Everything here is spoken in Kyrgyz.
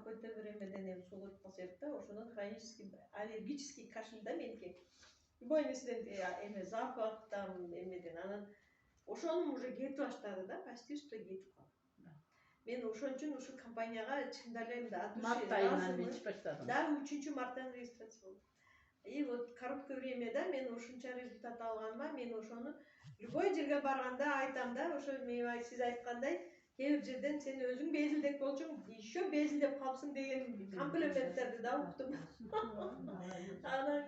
какой-то времеден эми суу кетип калса керек да, ошондон хронический аллергический кашель да меники. Любой нерседен эме запахтан эмеден анан ошонун уже кетип баштады да, почти что кетип калды. Мен ошон үчүн ушул компанияга чындап эле от души март айынан ичип баштадым. Да, 3-мартан регистрация болду. И вот короткое времяда мен ушунча результат алганыма мен ошону любой жерге барганда айтам да, ошо сиз айткандай кээ бир жерден сен өзүң безилдеп болчуң, еще безилдеп калыпсың деген комплименттерди да уктум. Анан